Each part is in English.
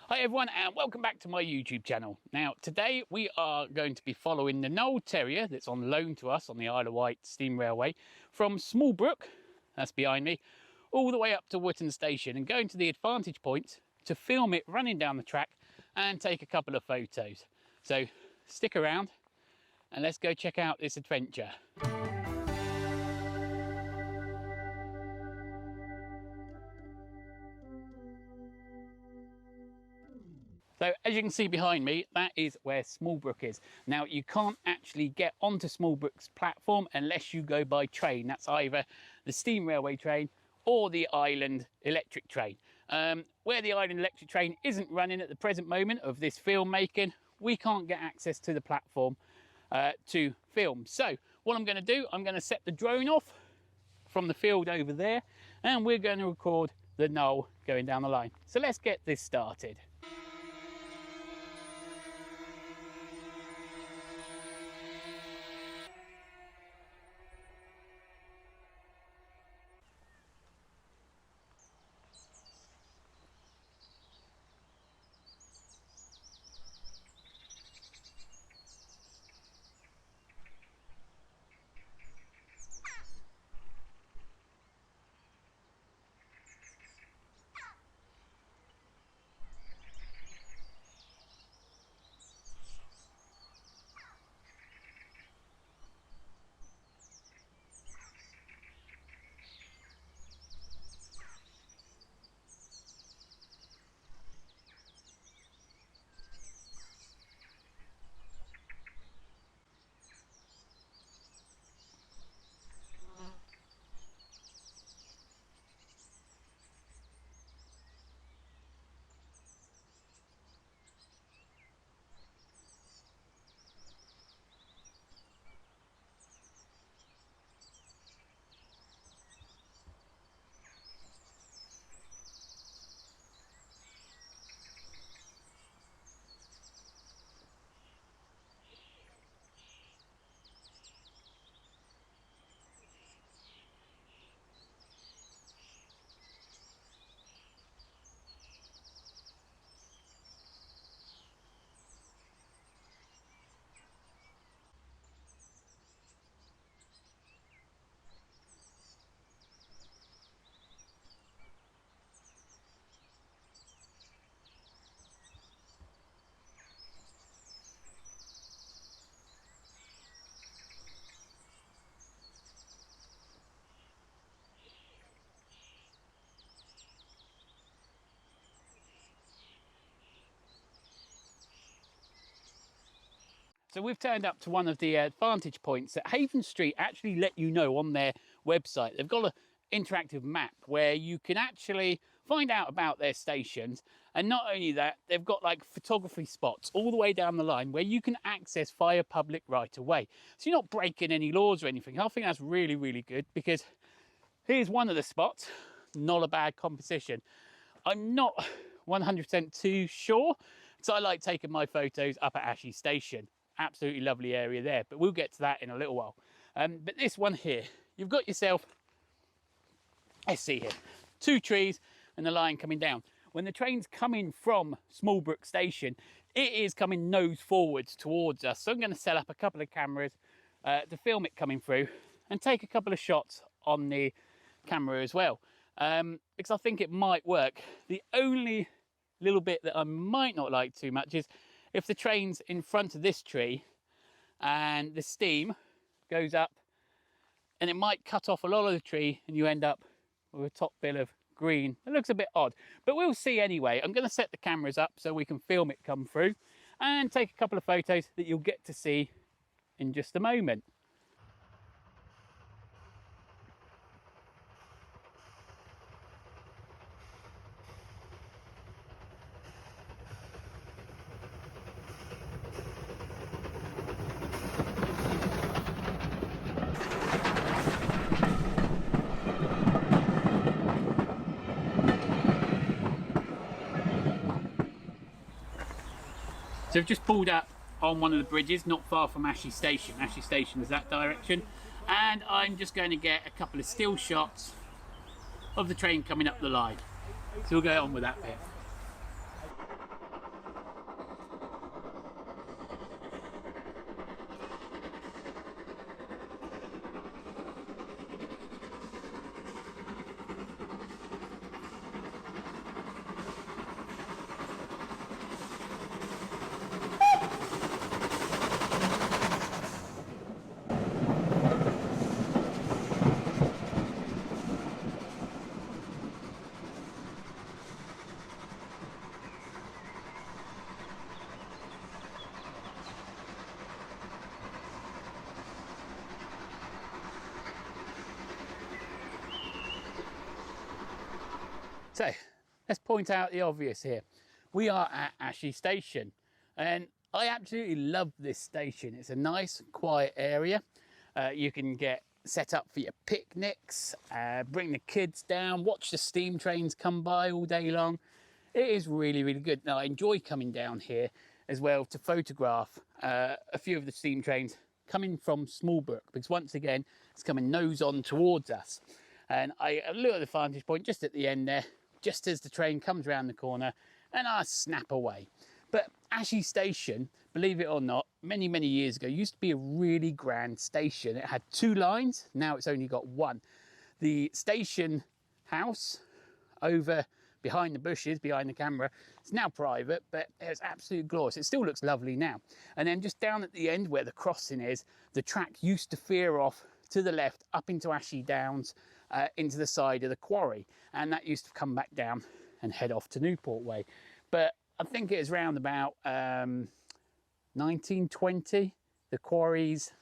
Hi everyone and welcome back to my YouTube channel. Now today we are going to be following the Knowle terrier that's on loan to us on the Isle of Wight Steam Railway from Smallbrook, that's behind me, all the way up to Woodhouse Station and going to the advantage point to film it running down the track and take a couple of photos. So stick around and let's go check out this adventure. So as you can see behind me, that is where Smallbrook is. Now you can't actually get onto Smallbrook's platform unless you go by train. That's either the steam railway train or the island electric train. Where the island electric train isn't running at the present moment of this filmmaking, we can't get access to the platform to film. So what I'm going to do, I'm going to set the drone off from the field over there and we're going to record the Knowle going down the line. So let's get this started. So we've turned up to one of the advantage points that Haven Street actually let you know on their website. They've got an interactive map where you can actually find out about their stations. And not only that, they've got like photography spots all the way down the line where you can access via public right away. So you're not breaking any laws or anything. I think that's really, really good because here's one of the spots, not a bad composition. I'm not 100% too sure, so I like taking my photos up at Ashy Station. Absolutely lovely area there, but we'll get to that in a little while. But this one here, you've got yourself, let's see here, two trees and the line coming down. When the train's coming from Smallbrook Station, it is coming nose forwards towards us. So I'm going to set up a couple of cameras to film it coming through and take a couple of shots on the camera as well, because I think it might work. The only little bit that I might not like too much is if the train's in front of this tree and the steam goes up and it might cut off a lot of the tree and you end up with a top bill of green. It looks a bit odd, but we'll see anyway. I'm going to set the cameras up so we can film it come through and take a couple of photos that you'll get to see in just a moment. So I've just pulled up on one of the bridges not far from Ashy Station. Ashy Station is that direction, and I'm just going to get a couple of still shots of the train coming up the line. So we'll go on with that bit. So let's point out the obvious here. We are at Ashy Station, and I absolutely love this station. It's a nice, quiet area. You can get set up for your picnics, bring the kids down, watch the steam trains come by all day long. It is really, really good. Now, I enjoy coming down here as well to photograph a few of the steam trains coming from Smallbrook, because once again, it's coming nose on towards us. And I look at the vantage point just at the end there, just as the train comes around the corner, and I snap away. But Ashy Station, believe it or not, many, many years ago, used to be a really grand station. It had 2 lines, now it's only got 1. The station house over behind the bushes, behind the camera, it's now private, but it's absolutely glorious. It still looks lovely now. And then just down at the end where the crossing is, the track used to veer off to the left up into Ashy Downs, into the side of the quarry, and that used to come back down and head off to Newport Way. But I think it was around about 1920 the quarries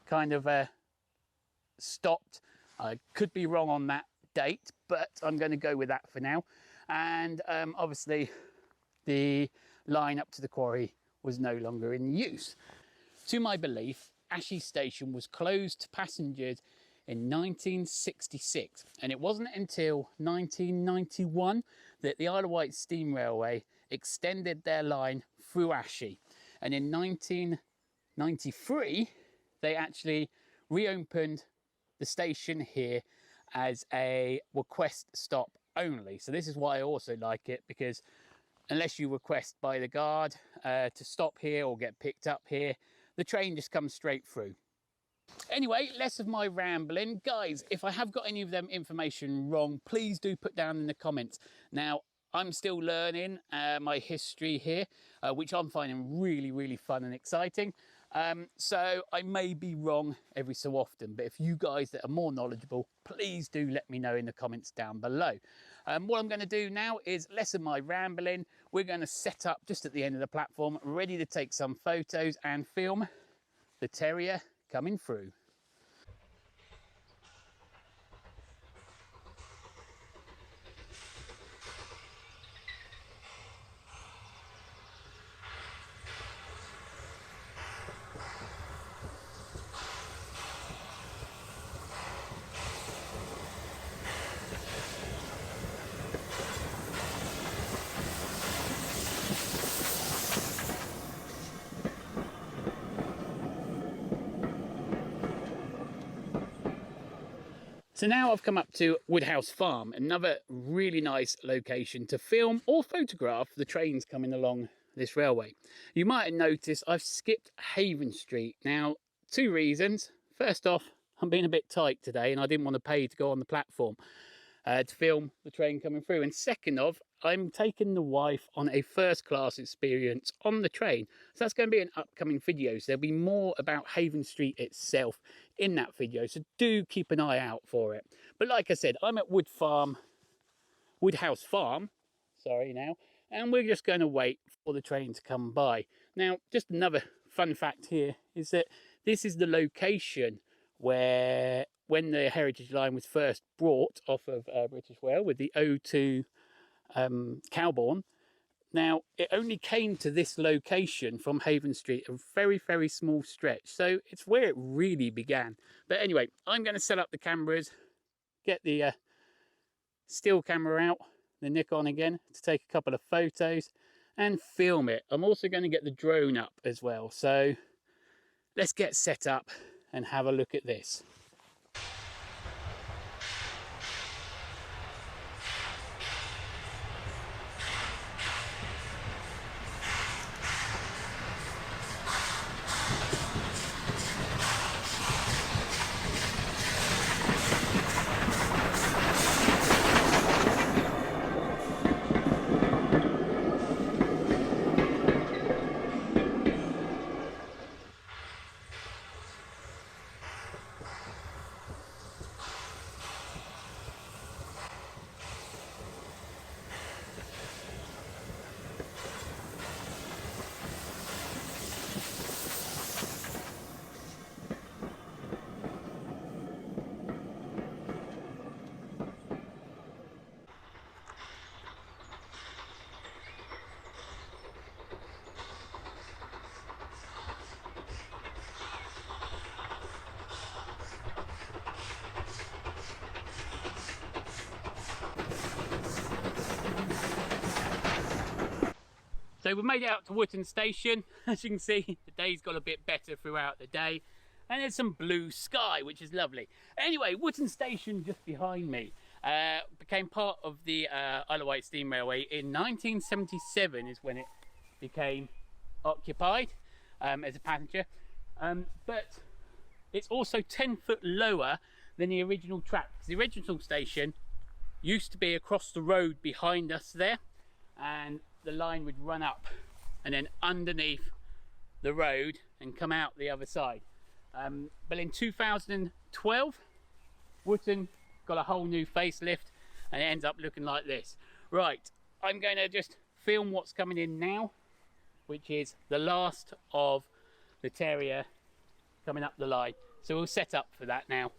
kind of stopped. I could be wrong on that date, but I'm going to go with that for now. And obviously the line up to the quarry was no longer in use. To my belief, Ashy Station was closed to passengers in 1966, and it wasn't until 1991 that the Isle of Wight Steam Railway extended their line through Ashy, and in 1993 they actually reopened the station here as a request stop only. So this is why I also like it, because unless you request by the guard to stop here or get picked up here, the train just comes straight through. Anyway, less of my rambling. Guys, if I have got any of them information wrong, please do put down in the comments. Now, I'm still learning my history here, which I'm finding really, really fun and exciting. So I may be wrong every so often, but if you guys that are more knowledgeable, please do let me know in the comments down below. What I'm going to do now is less of my rambling. We're going to set up just at the end of the platform, ready to take some photos and film the terrier coming through. So now I've come up to Woodhouse Farm, another really nice location to film or photograph the trains coming along this railway. You might have noticed I've skipped Haven Street. Now, 2 reasons. First off, I'm being a bit tight today and I didn't want to pay to go on the platform to film the train coming through. And second off, I'm taking the wife on a first-class experience on the train. So that's going to be an upcoming video. So there'll be more about Haven Street itself in that video. So do keep an eye out for it. But like I said, I'm at Woodhouse Farm, and we're just going to wait for the train to come by. Now, just another fun fact here is that this is the location where, when the Heritage Line was first brought off of British Rail with the O2 Cowbourne, now it only came to this location from Haven Street, a very, very small stretch. So it's where it really began. But anyway, I'm going to set up the cameras, get the still camera out, the Nikon again, to take a couple of photos and film it. I'm also going to get the drone up as well. So let's get set up and have a look at this. So we've made it out to Woodhouse Station. As you can see, the day's got a bit better throughout the day. And there's some blue sky, which is lovely. Anyway, Woodhouse Station just behind me became part of the Isle of Wight Steam Railway in 1977 is when it became occupied as a passenger. But it's also 10 foot lower than the original track. The original station used to be across the road behind us there, and the line would run up and then underneath the road and come out the other side. But in 2012, Woodhouse got a whole new facelift and it ends up looking like this. Right, I'm going to just film what's coming in now, which is the last of the terrier coming up the line. So we'll set up for that now.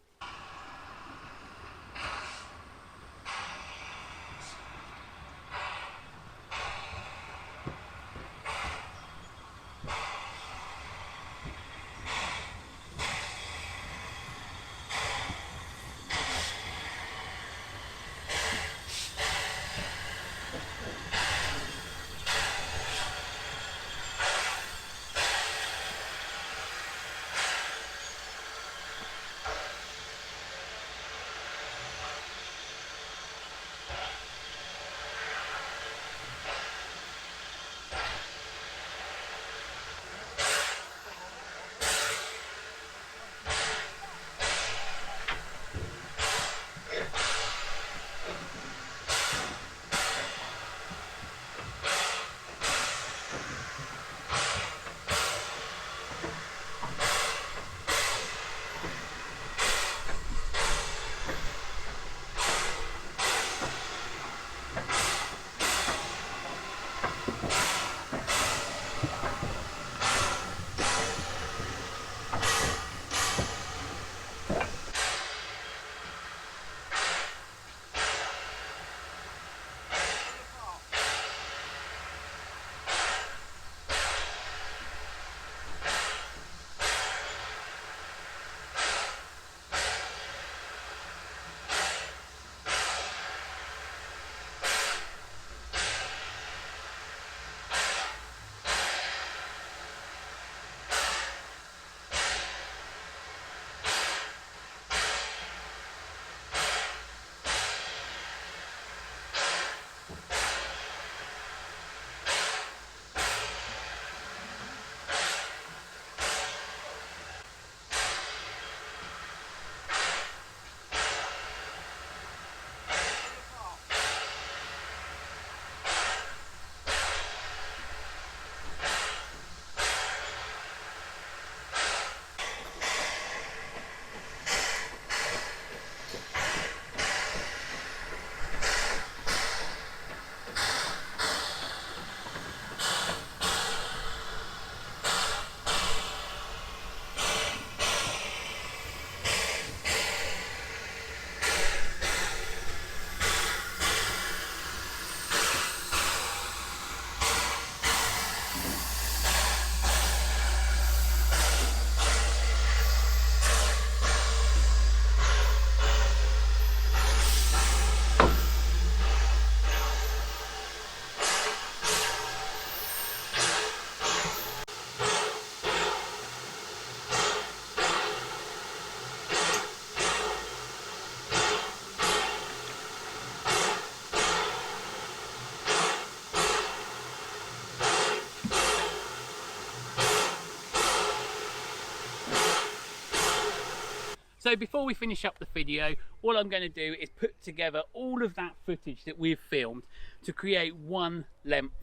So before we finish up the video, what I'm going to do is put together all of that footage that we've filmed to create one length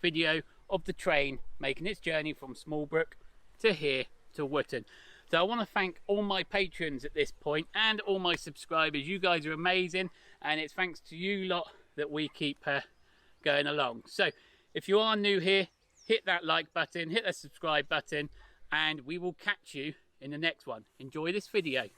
video of the train making its journey from Smallbrook to here to Woodhouse. So I want to thank all my patrons at this point and all my subscribers. You guys are amazing, and it's thanks to you lot that we keep going along. So if you are new here, hit that like button, hit that subscribe button, and we will catch you in the next one. Enjoy this video.